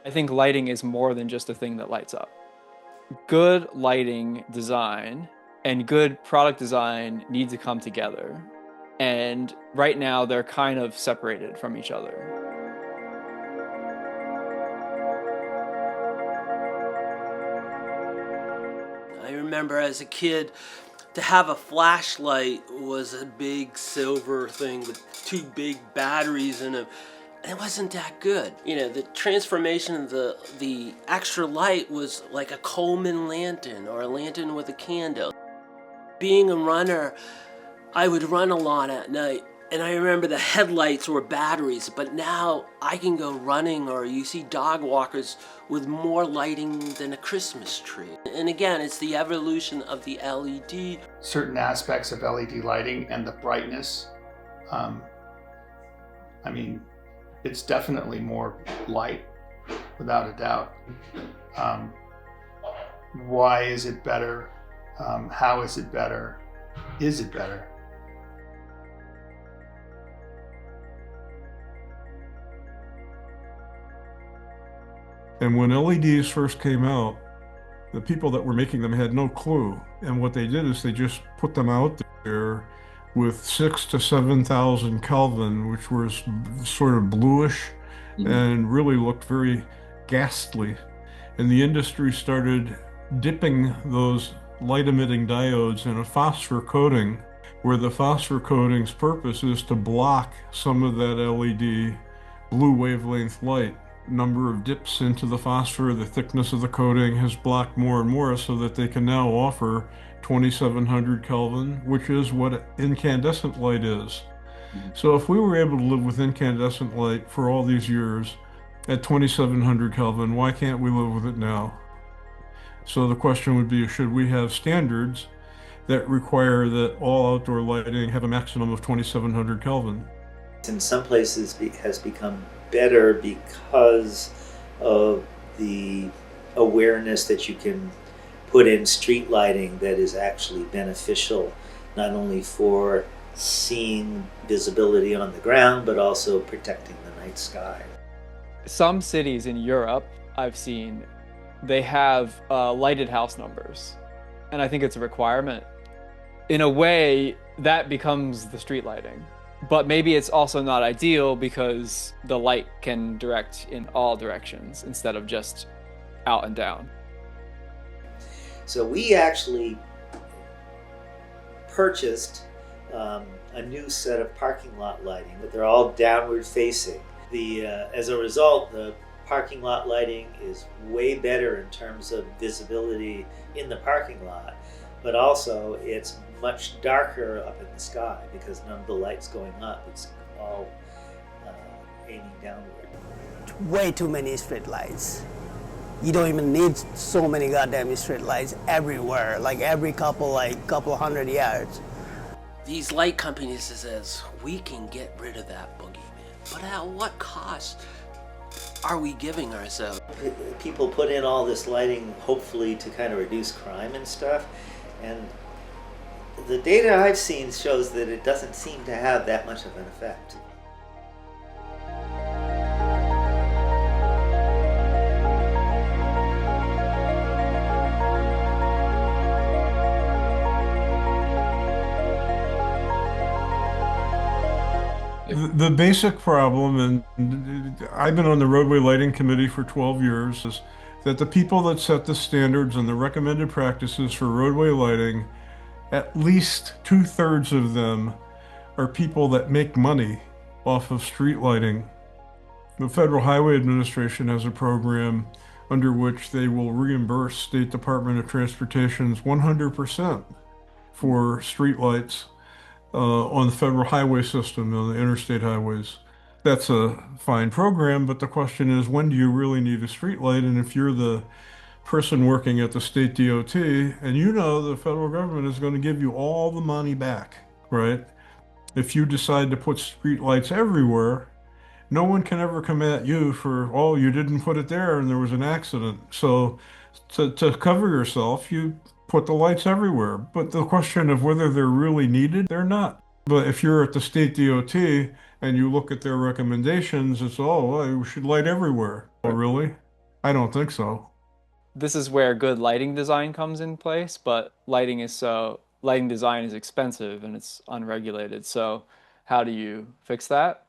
I think lighting is more than just a thing that lights up. Good lighting design and good product design need to come together. And right now, they're kind of separated from each other. I remember as a kid, to have a flashlight was a big silver thing with two big batteries in it. And it wasn't that good. You know, the transformation of the extra light was like a Coleman lantern or a lantern with a candle. Being a runner, I would run a lot at night. And I remember the headlights were batteries, but now I can go running, or you see dog walkers with more lighting than a Christmas tree. And again, it's the evolution of the LED. Certain aspects of LED lighting and the brightness, I mean, it's definitely more light, without a doubt. Why is it better? How is it better? Is it better? And when LEDs first came out, the people that were making them had no clue. And what they did is they just put them out there with 6,000 to 7,000 Kelvin, which was sort of bluish and really looked very ghastly. And the industry started dipping those light-emitting diodes in a phosphor coating, where the phosphor coating's purpose is to block some of that LED blue wavelength light. Number of dips into the phosphor, the thickness of the coating has blocked more and more, so that they can now offer 2700 Kelvin, which is what incandescent light is. So if we were able to live with incandescent light for all these years at 2700 Kelvin, why can't we live with it now? So the question would be, should we have standards that require that all outdoor lighting have a maximum of 2700 Kelvin? In some places has become better because of the awareness that you can put in street lighting that is actually beneficial, not only for seeing visibility on the ground, but also protecting the night sky. Some cities in Europe, I've seen, they have lighted house numbers. And I think it's a requirement. In a way, that becomes the street lighting. But maybe it's also not ideal because the light can direct in all directions instead of just out and down. So we actually purchased a new set of parking lot lighting, but they're all downward facing. As a result, the parking lot lighting is way better in terms of visibility in the parking lot, but also it's much darker up in the sky because none of the light's going up. It's all aiming downward. Way too many street lights. You don't even need so many goddamn street lights everywhere, like every couple hundred yards. These light companies says we can get rid of that boogeyman, but at what cost are we giving ourselves? People put in all this lighting hopefully to kind of reduce crime and stuff, and the data I've seen shows that it doesn't seem to have that much of an effect. The basic problem, and I've been on the roadway lighting committee for 12 years, is that the people that set the standards and the recommended practices for roadway lighting, at least 2/3 of them are people that make money off of street lighting. The Federal Highway Administration has a program under which they will reimburse State Department of Transportation's 100% for street lights on the federal highway system, on the interstate highways. That's a fine program, but the question is, when do you really need a street light? And if you're the person working at the state DOT, and you know the federal government is going to give you all the money back, right? If you decide to put street lights everywhere, no one can ever come at you for, oh, you didn't put it there and there was an accident. So to cover yourself, you put the lights everywhere. But the question of whether they're really needed, they're not. But if you're at the state DOT and you look at their recommendations, it's, oh, well, we should light everywhere. Oh, really? I don't think so. This is where good lighting design comes in place, but lighting design is expensive and it's unregulated. So how do you fix that?